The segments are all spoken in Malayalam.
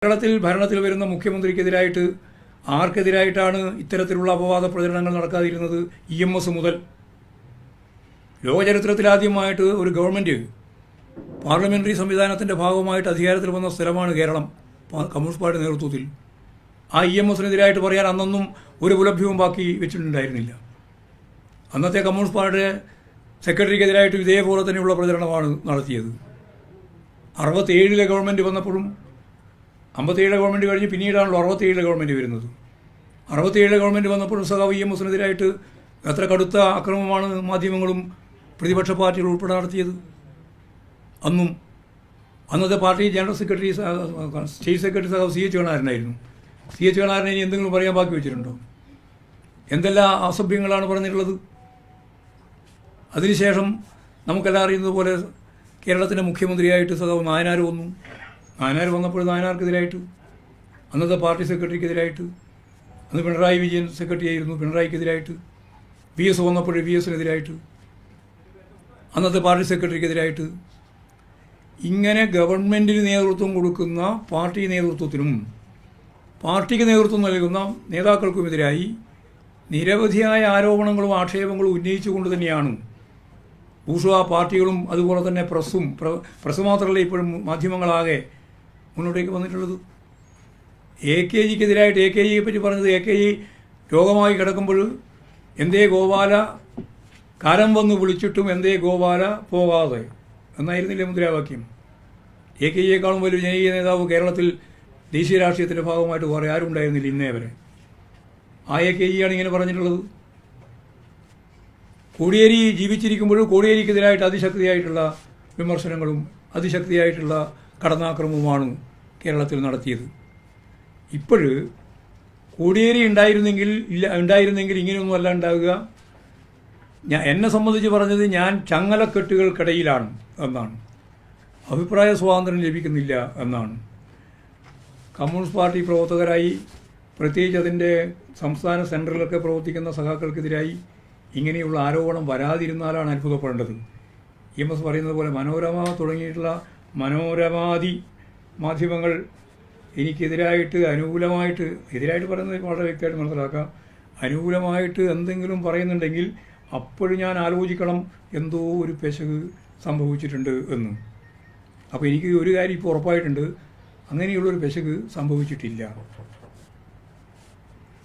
കേരളത്തിൽ ഭരണത്തിൽ വരുന്ന മുഖ്യമന്ത്രിക്കെതിരായിട്ട് ആർക്കെതിരായിട്ടാണ് ഇത്തരത്തിലുള്ള അപവാദ പ്രചരണങ്ങൾ നടക്കാതിരുന്നത്? EMS മുതൽ. ലോകചരിത്രത്തിലാദ്യമായിട്ട് ഒരു ഗവൺമെൻറ് പാർലമെൻ്ററി സംവിധാനത്തിൻ്റെ ഭാഗമായിട്ട് അധികാരത്തിൽ വന്ന സ്ഥലമാണ് കേരളം, കമ്മ്യൂണിസ്റ്റ് പാർട്ടി നേതൃത്വത്തിൽ. ആ EMSനെതിരായിട്ട് പറയാൻ അന്നൊന്നും ഒരു പുലഭ്യവും ബാക്കി വെച്ചിട്ടുണ്ടായിരുന്നില്ല. അന്നത്തെ കമ്മ്യൂണിസ്റ്റ് പാർട്ടിയുടെ സെക്രട്ടറിക്കെതിരായിട്ട് ഇതേപോലെ തന്നെയുള്ള പ്രചരണമാണ് നടത്തിയത്. 67 ഗവൺമെൻറ് വന്നപ്പോഴും 57 ഗവൺമെൻറ് കഴിഞ്ഞ് പിന്നീടാണല്ലോ 67 ഗവൺമെൻറ് വരുന്നത്. 67 ഗവൺമെൻറ് വന്നപ്പോഴും സഖാവ് EMSനെതിരായിട്ട് എത്ര കടുത്ത ആക്രമണമാണ് മാധ്യമങ്ങളും പ്രതിപക്ഷ പാർട്ടികൾ ഉൾപ്പെടെ നടത്തിയത്. അന്നും അന്നത്തെ party general secretary state secretary സഖാവ് CH കണാരനായിരുന്നു. CH കണാരനെ ഇനി എന്തെങ്കിലും പറയാൻ ബാക്കി വെച്ചിട്ടുണ്ടോ? എന്തെല്ലാം അസഭ്യങ്ങളാണ് പറഞ്ഞിട്ടുള്ളത്. അതിനുശേഷം നമുക്കെല്ലാം അറിയുന്നത് പോലെ കേരളത്തിൻ്റെ മുഖ്യമന്ത്രിയായിട്ട് സഖാവ് നായനാർ വന്നു. നായനാർ വന്നപ്പോൾ നായനാർക്കെതിരായിട്ട്, അന്നത്തെ പാർട്ടി സെക്രട്ടറിക്കെതിരായിട്ട്, അന്ന് പിണറായി വിജയൻ സെക്രട്ടറി ആയിരുന്നു, പിണറായിക്കെതിരായിട്ട്, VS വന്നപ്പോൾ VSനെതിരായിട്ട്, അന്നത്തെ പാർട്ടി സെക്രട്ടറിക്കെതിരായിട്ട്, ഇങ്ങനെ ഗവൺമെൻറ്റിന് നേതൃത്വം കൊടുക്കുന്ന പാർട്ടി നേതൃത്വത്തിനും പാർട്ടിക്ക് നേതൃത്വം നൽകുന്ന നേതാക്കൾക്കുമെതിരായി നിരവധിയായ ആരോപണങ്ങളും ആക്ഷേപങ്ങളും ഉന്നയിച്ചുകൊണ്ട് തന്നെയാണ് ബൂർഷ്വാ പാർട്ടികളും അതുപോലെ തന്നെ പ്രസ് മാത്രമല്ല ഇപ്പോഴും മാധ്യമങ്ങളാകെ മുന്നോട്ടേക്ക് വന്നിട്ടുള്ളത്. AKGക്കെതിരായിട്ട് AKGയെ പറ്റി പറഞ്ഞത്, AKG രോഗമായി കിടക്കുമ്പോൾ എന്തേ ഗോപാല കാലം വന്ന് വിളിച്ചിട്ടും എന്തേ ഗോപാല പോകാതെ എന്നായിരുന്നില്ലേ മുദ്രാവാക്യം. AKGയെക്കാളും വലിയ ജനകീയ നേതാവ് കേരളത്തിൽ ദേശീയ രാഷ്ട്രീയത്തിൻ്റെ ഭാഗമായിട്ട് വേറെ ആരും ഉണ്ടായിരുന്നില്ല ഇന്നേ വരെ. ആ AKGയാണ് ഇങ്ങനെ പറഞ്ഞിട്ടുള്ളത്. കോടിയേരി ജീവിച്ചിരിക്കുമ്പോഴും കോടിയേരിക്കെതിരായിട്ട് അതിശക്തിയായിട്ടുള്ള വിമർശനങ്ങളും അതിശക്തിയായിട്ടുള്ള കടന്നാക്രമവുമാണ് കേരളത്തിൽ നടത്തിയത്. ഇപ്പോൾ കോടിയേരി ഉണ്ടായിരുന്നെങ്കിൽ ഇങ്ങനെയൊന്നും അല്ല ഉണ്ടാവുക. എന്നെ സംബന്ധിച്ച് പറഞ്ഞത് ഞാൻ ചങ്ങലക്കെട്ടുകൾക്കിടയിലാണ് എന്നാണ്. അഭിപ്രായ സ്വാതന്ത്ര്യം ലഭിക്കുന്നില്ല എന്നാണ്. കമ്മ്യൂണിസ്റ്റ് പാർട്ടി പ്രവർത്തകരായി, പ്രത്യേകിച്ച് അതിൻ്റെ സംസ്ഥാന സെൻട്രലൊക്കെ പ്രവർത്തിക്കുന്ന സഖാക്കൾക്കെതിരായി ഇങ്ങനെയുള്ള ആരോപണം വരാതിരുന്നാലാണ് അത്ഭുതപ്പെടേണ്ടത്. EMS പറയുന്നത് പോലെ മനോരമ തുടങ്ങിയിട്ടുള്ള മനോരമാദി മാധ്യമങ്ങൾ എനിക്കെതിരായിട്ട് അനുകൂലമായിട്ട്, എതിരായിട്ട് പറയുന്നത് വളരെ വ്യക്തമായിട്ട് മനസ്സിലാക്കാം, അനുകൂലമായിട്ട് എന്തെങ്കിലും പറയുന്നുണ്ടെങ്കിൽ അപ്പോഴും ഞാൻ ആലോചിക്കണം എന്തോ ഒരു പെശക് സംഭവിച്ചിട്ടുണ്ട് എന്ന്. അപ്പോൾ എനിക്ക് ഒരു കാര്യം ഇപ്പോൾ ഉറപ്പായിട്ടുണ്ട്, അങ്ങനെയുള്ളൊരു പെശക് സംഭവിച്ചിട്ടില്ല.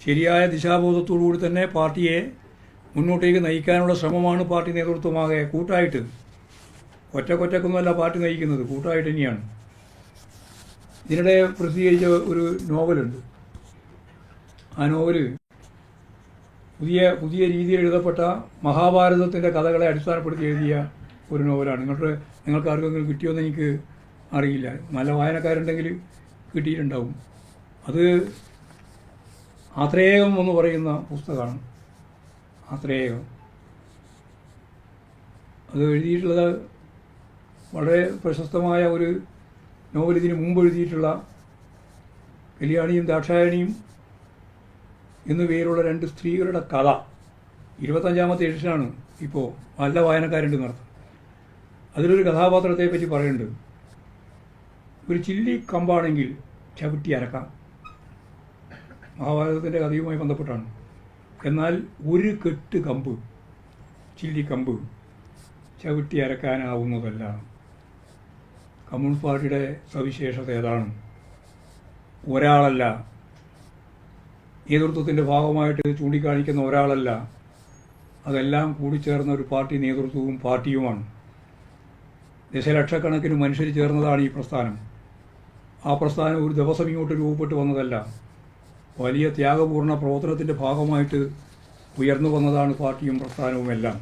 ശരിയായ ദിശാബോധത്തോടുകൂടി തന്നെ പാർട്ടിയെ മുന്നോട്ടേക്ക് നയിക്കാനുള്ള ശ്രമമാണ് പാർട്ടി നേതൃത്വമാകെ കൂട്ടായിട്ട്, ഒറ്റക്കൊറ്റക്കൊന്നുമല്ല പാർട്ടി നയിക്കുന്നത്, കൂട്ടായിട്ട് തന്നെയാണ്. ഇതിനിടെ പ്രസിദ്ധീകരിച്ച ഒരു നോവലുണ്ട്. ആ നോവല് പുതിയ രീതിയിൽ എഴുതപ്പെട്ട മഹാഭാരതത്തിൻ്റെ കഥകളെ അടിസ്ഥാനപ്പെടുത്തി എഴുതിയ ഒരു നോവലാണ്. നിങ്ങൾക്ക് ആർക്കെങ്കിലും കിട്ടിയോന്ന് എനിക്ക് അറിയില്ല. നല്ല വായനക്കാരുണ്ടെങ്കിൽ കിട്ടിയിട്ടുണ്ടാവും. അത് ആത്രേയം എന്ന് പറയുന്ന പുസ്തകമാണ്. ആത്രേയം അത് എഴുതിയിട്ടുള്ളത് വളരെ പ്രശസ്തമായ ഒരു നോവൽ. ഇതിന് മുമ്പ് എഴുതിയിട്ടുള്ള കല്യാണിയും ദാക്ഷായണിയും എന്നു പേരുള്ള 2 സ്ത്രീകളുടെ കഥ 25ാമത്തെ എഡിഷനാണ് ഇപ്പോൾ. നല്ല വായനക്കാരുണ്ട് നടത്തും. അതിലൊരു കഥാപാത്രത്തെ പറ്റി പറയുന്നുണ്ട്. ഒരു ചില്ലി കമ്പാണെങ്കിൽ ചവിട്ടി അരക്കാം. മഹാഭാരതത്തിൻ്റെ കഥയുമായി ബന്ധപ്പെട്ടാണ്. എന്നാൽ ഒരു കെട്ട് കമ്പ്, ചില്ലിക്കമ്പ് ചവിട്ടി അരക്കാനാവുന്നതല്ല. കമ്മ്യൂണിസ്റ്റ് പാർട്ടിയുടെ സവിശേഷത ഏതാണ്? ഒരാളല്ല, നേതൃത്വത്തിൻ്റെ ഭാഗമായിട്ട് ചൂണ്ടിക്കാണിക്കുന്ന ഒരാളല്ല, അതെല്ലാം കൂടിച്ചേർന്ന ഒരു പാർട്ടി നേതൃത്വവും പാർട്ടിയുമാണ്. ദശലക്ഷക്കണക്കിന് മനുഷ്യർ ചേർന്നതാണ് ഈ പ്രസ്ഥാനം. ആ പ്രസ്ഥാനം ഒരു ദിവസം ഇങ്ങോട്ട് രൂപപ്പെട്ടു വന്നതല്ല, വലിയ ത്യാഗപൂർണ്ണ പ്രവർത്തനത്തിൻ്റെ ഭാഗമായിട്ട് ഉയർന്നു വന്നതാണ് പാർട്ടിയും പ്രസ്ഥാനവുമെല്ലാം.